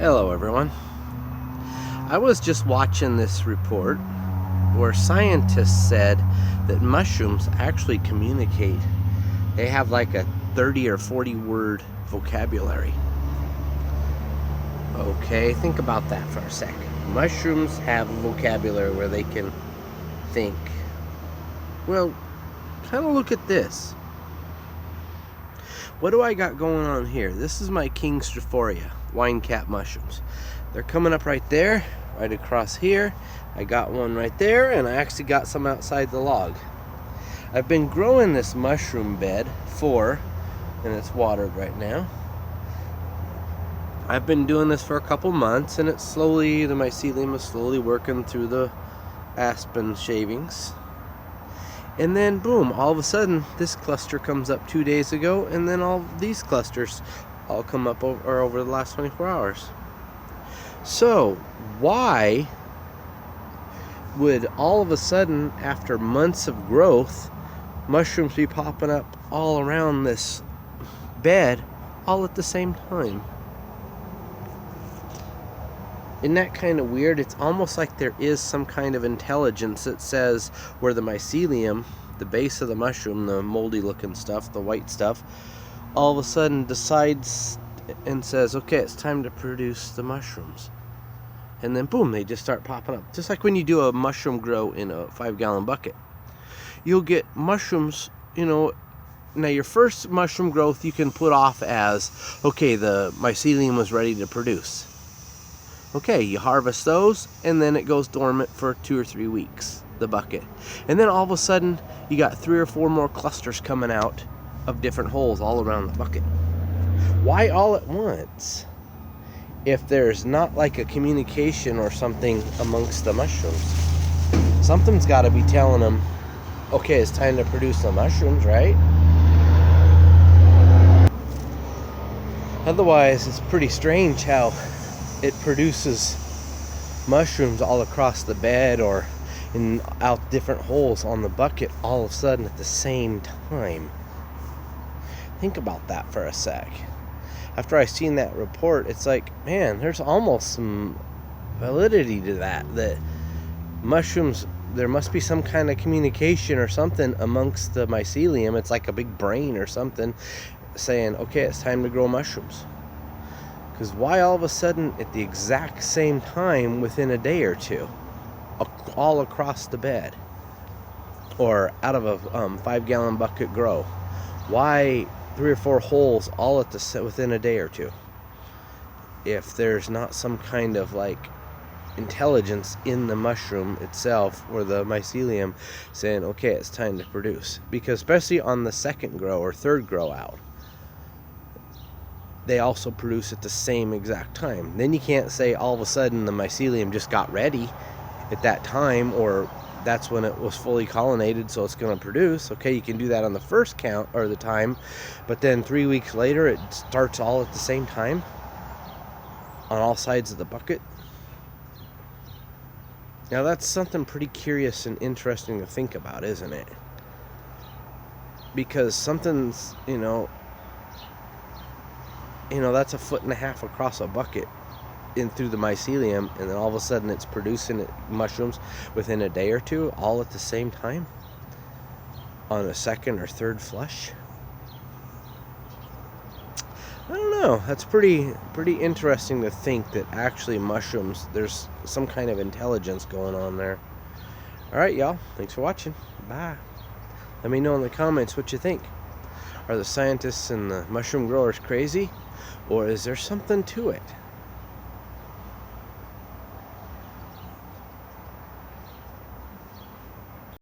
Hello everyone. I was just watching this report where scientists said that mushrooms actually communicate. They have like a 30 or 40 word vocabulary. Okay, think about that for a sec. Mushrooms have a vocabulary where they can think. Well, kind of look at this. What do I got going on here? This is my King Stropharia wine cap mushrooms. They're coming up right there, right across here. I got one right there, and I actually got some outside the log. I've been growing this mushroom bed and it's watered right now. I've been doing this for a couple months, and the mycelium is slowly working through the aspen shavings. And then boom, all of a sudden this cluster comes up 2 days ago, and then all these clusters all come up over the last 24 hours. So why would all of a sudden, after months of growth, mushrooms be popping up all around this bed all at the same time? Isn't that kind of weird? It's almost like there is some kind of intelligence that says where the mycelium, the base of the mushroom, the moldy looking stuff, the white stuff, all of a sudden decides and says, okay, it's time to produce the mushrooms. And then boom, they just start popping up. Just like when you do a mushroom grow in a 5-gallon bucket. You'll get mushrooms, now your first mushroom growth you can put off as, okay, the mycelium was ready to produce. Okay, you harvest those, and then it goes dormant for 2 or 3 weeks, the bucket. And then all of a sudden, you got 3 or 4 more clusters coming out of different holes all around the bucket. Why all at once? If there's not like a communication or something amongst the mushrooms, something's got to be telling them, okay, it's time to produce the mushrooms, right? Otherwise, it's pretty strange how it produces mushrooms all across the bed or out different holes on the bucket all of a sudden at the same time. Think about that for a sec. After I seen that report, it's like, man, there's almost some validity to that mushrooms, there must be some kind of communication or something amongst the mycelium. It's like a big brain or something saying, okay, it's time to grow mushrooms. Because why all of a sudden at the exact same time within a day or two, all across the bed, or out of a 5-gallon bucket grow? Why 3 or 4 holes all within a day or two? If there's not some kind of like intelligence in the mushroom itself or the mycelium saying, okay, it's time to produce. Because especially on the second grow or third grow out, they also produce at the same exact time. Then you can't say all of a sudden the mycelium just got ready at that time, or that's when it was fully collinated, so it's going to produce. Okay, you can do that on the first count or the time, but then 3 weeks later it starts all at the same time on all sides of the bucket. Now that's something pretty curious and interesting to think about, isn't it? Because something's, that's 1.5 feet across a bucket in through the mycelium, and then all of a sudden it's producing mushrooms within a day or two all at the same time on a second or third flush. I don't know, that's pretty interesting to think that actually mushrooms, there's some kind of intelligence going on there. Alright y'all, thanks for watching. Bye. Let me know in the comments what you think. Are the scientists and the mushroom growers crazy? Or is there something to it?